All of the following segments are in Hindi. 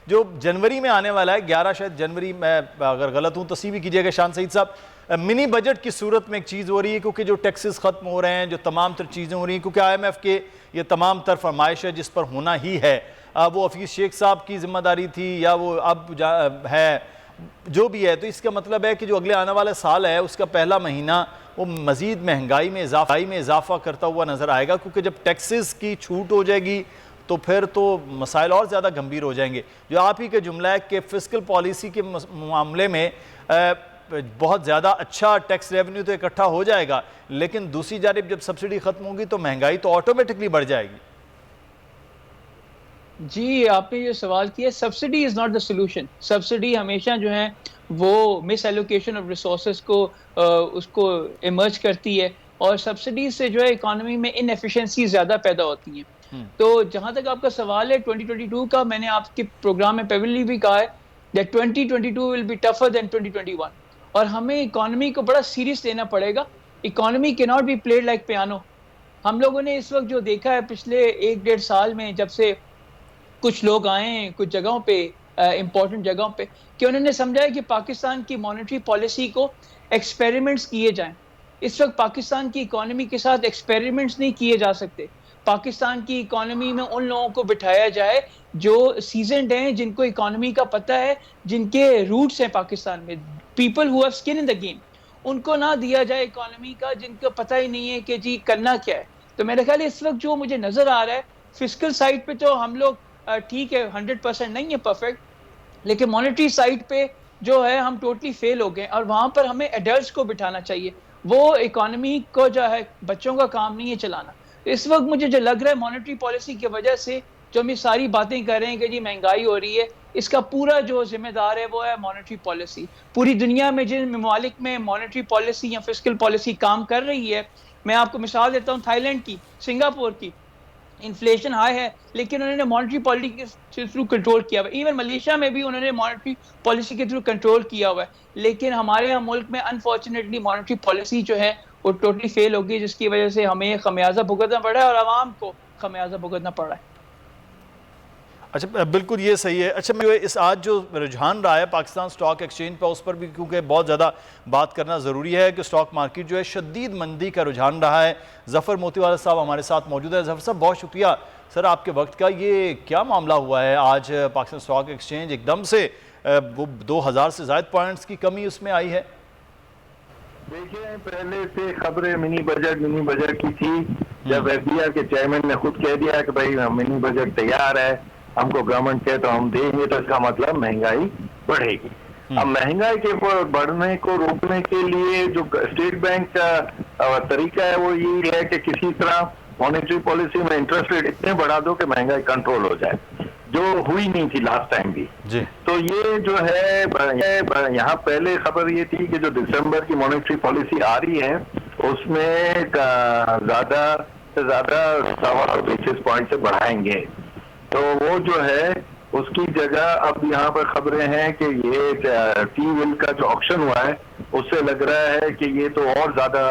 जो जनवरी में आने वाला है 11 शायद जनवरी, मैं अगर गलत हूँ तस्वीर भी कीजिएगा शान सईद साहब, मिनी बजट की सूरत में एक चीज़ हो रही है क्योंकि जो टैक्सेस ख़त्म हो रहे हैं, जो तमाम तर चीज़ें हो रही हैं, क्योंकि IMF के ये तमाम तर फरमाइश है जिस पर होना ही है, वो हफीज़ शेख साहब की जिम्मेदारी थी या वो अब है, जो भी है, तो इसका मतलब है कि जो अगले आने वाला साल है उसका पहला महीना वो मज़ीद महंगाई में इजाफा करता हुआ नज़र आएगा, क्योंकि जब टैक्सेस की छूट हो जाएगी तो फिर तो मसाइल और ज़्यादा गंभीर हो जाएंगे। जो आप ही का जुमला है कि फिस्कल पॉलिसी के मामले में बहुत ज़्यादा अच्छा टैक्स रेवेन्यू तो इकट्ठा हो जाएगा, लेकिन दूसरी जानिब जब सब्सिडी ख़त्म होगी तो महंगाई तो ऑटोमेटिकली बढ़ जाएगी। जी, आपने जो सवाल किया, subsidy is not the solution. Subsidy हमेशा जो है वो मिस एलोकेशन ऑफ रिसोर्सेज को उसको इमर्ज करती है, और सब्सिडी से जो है इकोनॉमी में इनएफिशिएंसी ज़्यादा पैदा होती हैं। तो जहाँ तक आपका सवाल है 2022 का, मैंने आपके प्रोग्राम में पहले भी कहा है that 2022 will be tougher than 2021, और हमें इकोनॉमी को बड़ा सीरियस लेना पड़ेगा। Economy can not be played like piano. हम लोगों ने इस वक्त जो देखा है पिछले 1-1.5 साल में, जब से कुछ लोग आए हैं कुछ जगहों पे, इंपॉर्टेंट जगहों पे, कि उन्होंने समझा है कि पाकिस्तान की मॉनेटरी पॉलिसी को एक्सपेरिमेंट्स किए जाएं। इस वक्त पाकिस्तान की इकोनॉमी के साथ एक्सपेरिमेंट्स नहीं किए जा सकते। पाकिस्तान की इकोनॉमी में उन लोगों को बिठाया जाए जो सीजनड हैं, जिनको इकोनॉमी का पता है, जिनके रूट्स हैं पाकिस्तान में, people who have skin in the game. उनको ना दिया जाए इकोनॉमी का जिनको पता ही नहीं है कि जी करना क्या है। तो मेरा ख्याल है इस वक्त जो मुझे नजर आ रहा है, फिस्कल साइड पे तो हम लोग ठीक है, 100% नहीं है परफेक्ट, लेकिन मॉनेटरी साइड पे जो है हम टोटली फेल हो गए, और वहां पर हमें एडल्ट्स को बिठाना चाहिए। वो इकोनॉमी को जो है, बच्चों का काम नहीं है चलाना। इस वक्त मुझे जो लग रहा है मॉनेटरी पॉलिसी की वजह से जो हम ये सारी बातें कर रहे हैं कि जी महंगाई हो रही है, इसका पूरा जो जिम्मेदार है वो है मॉनेटरी पॉलिसी। पूरी दुनिया में जिन ममालिक में मॉनेटरी पॉलिसी या फिस्कल पॉलिसी काम कर रही है, मैं आपको मिसाल देता हूँ थाईलैंड की, सिंगापुर की। इन्फ्लेशन हाई है लेकिन उन्होंने मॉनेटरी पॉलिसी के थ्रू कंट्रोल किया हुआ है। इवन मलेशिया में भी उन्होंने मॉनेटरी पॉलिसी के थ्रू कंट्रोल किया हुआ है। लेकिन हमारे यहाँ मुल्क में अनफॉर्चुनेटली मॉनेटरी पॉलिसी जो है वो टोटली फेल हो गई, जिसकी वजह से हमें खमियाजा भुगतना पड़ा है और आवाम को खमियाजा भुगतना पड़ा है। अच्छा, बिल्कुल ये सही है। अच्छा, मैं इस आज जो रुझान रहा है पाकिस्तान स्टॉक एक्सचेंज पर, उस पर भी क्योंकि बहुत ज़्यादा बात करना ज़रूरी है कि स्टॉक मार्केट जो है शदीद मंदी का रुझान रहा है। ज़फ़र मोतीवाला साहब हमारे साथ मौजूद है। ज़फ़र साहब, बहुत शुक्रिया सर आपके वक्त का। ये क्या मामला हुआ है आज पाकिस्तान स्टॉक एक्सचेंज एकदम से वो 2000 से ज़ायद पॉइंट्स की कमी उसमें आई है? देखिए, पहले से खबरें मिनी बजट की थी। जब FBR के चेयरमैन ने खुद कह दिया कि भाई मिनी बजट तैयार है, हमको गवर्नमेंट कहे तो हम देंगे, तो इसका मतलब महंगाई बढ़ेगी। अब महंगाई के बढ़ने को रोकने के लिए जो स्टेट बैंक का तरीका है वो ये है कि किसी तरह मॉनेटरी पॉलिसी में इंटरेस्ट रेट इतने बढ़ा दो कि महंगाई कंट्रोल हो जाए, जो हुई नहीं थी लास्ट टाइम भी जी। तो ये जो है यहाँ पहले खबर ये थी कि जो दिसंबर की मॉनेटरी पॉलिसी आ रही है उसमें ज्यादा से ज्यादा 125 बेसिस पॉइंट से बढ़ाएंगे। तो वो जो है उसकी जगह अब यहाँ पर खबरें हैं कि ये T-bill का जो ऑक्शन हुआ है उससे लग रहा है कि ये तो और ज्यादा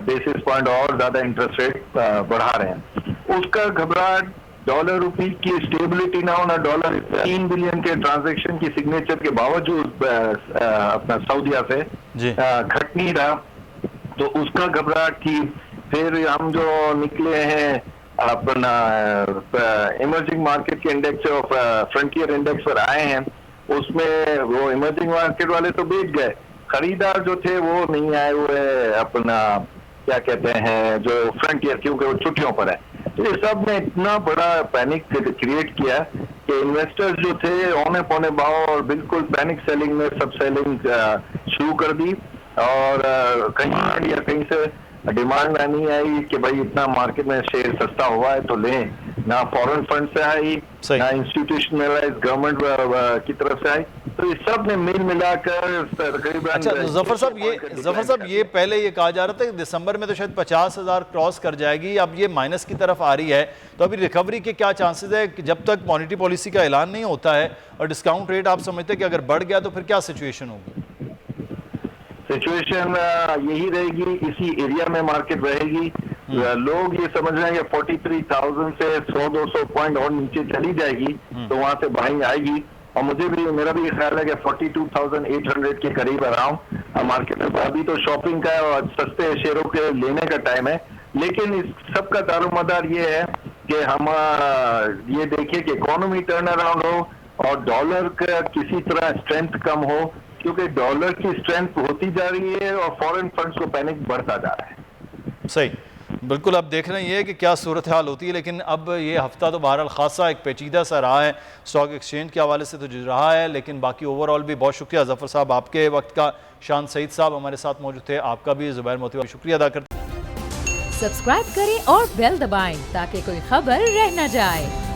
बेसिस पॉइंट और ज्यादा इंटरेस्ट रेट बढ़ा रहे हैं। उसका घबराहट डॉलर रुपी की स्टेबिलिटी ना होना, डॉलर 3 बिलियन के ट्रांजैक्शन की सिग्नेचर के बावजूद अपना सऊदीया से घट नहीं रहा, तो उसका घबराहट थी। फिर हम जो निकले हैं अपना इमर्जिंग मार्केट के इंडेक्स ऑफ फ्रंटियर इंडेक्स पर आए हैं, उसमें वो इमर्जिंग मार्केट वाले तो बेच गए, खरीदार जो थे वो नहीं आए हुए अपना क्या कहते हैं जो फ्रंटियर, क्योंकि वो छुट्टियों पर है। तो ये सब ने इतना बड़ा पैनिक क्रिएट किया कि इन्वेस्टर्स जो थे औने पौने भाव और बिल्कुल पैनिक सेलिंग में सब सेलिंग शुरू कर दी, और कहीं या कहीं से डिमांड नहीं आई कि भाई इतना मार्केट में शेयर सस्ता हुआ है तो लें, ना फॉरेन फंड से आई ना इंस्टीट्यूशनलाइज गवर्नमेंट की तरफ से आई। तो ये सब ने मिल मिलाकर तकरीबन। अच्छा, तो ज़फ़र साहब ये पहले ये कहा जा रहा था कि दिसंबर में तो शायद 50,000 क्रॉस कर जाएगी, अब ये माइनस की तरफ आ रही है, तो अभी रिकवरी के क्या चांसेस है कि जब तक मॉनेटरी पॉलिसी का ऐलान नहीं होता है और डिस्काउंट रेट आप समझते हैं कि अगर बढ़ गया तो फिर क्या सिचुएशन होगी? सिचुएशन यही रहेगी, इसी एरिया में मार्केट रहेगी। लोग ये समझ रहे हैं कि 43,000 से 100-200 पॉइंट और नीचे चली जाएगी तो वहां से बाइंग आएगी, और मुझे भी, मेरा भी ख्याल है कि 42,800 के करीब अराउंड मार्केट में। अभी तो शॉपिंग का और सस्ते शेयरों के लेने का टाइम है, लेकिन इस सब का दारोमदार ये है कि हम ये देखिए कि इकोनॉमी टर्न अराउंड हो और डॉलर का किसी तरह स्ट्रेंथ कम हो, क्योंकि डॉलर की स्ट्रेंथ होती जा रही है और फॉरेन फंड्स को पैनिक बढ़ता जा रहा है। सही, बिल्कुल। अब देखना ये है कि क्या सूरत हाल होती है, लेकिन अब ये हफ्ता तो बहरहाल खासा एक पेचीदा सा रहा है स्टॉक एक्सचेंज के हवाले से तो जो रहा है, लेकिन बाकी ओवरऑल भी बहुत शुक्रिया ज़फ़र साहब आपके वक्त का। शान सईद साहब हमारे साथ मौजूद थे, आपका भी ज़ुबैर मोती शुक्रिया अदा करते। सब्सक्राइब करें और बेल दबाएं ताकि कोई खबर रह न जाए।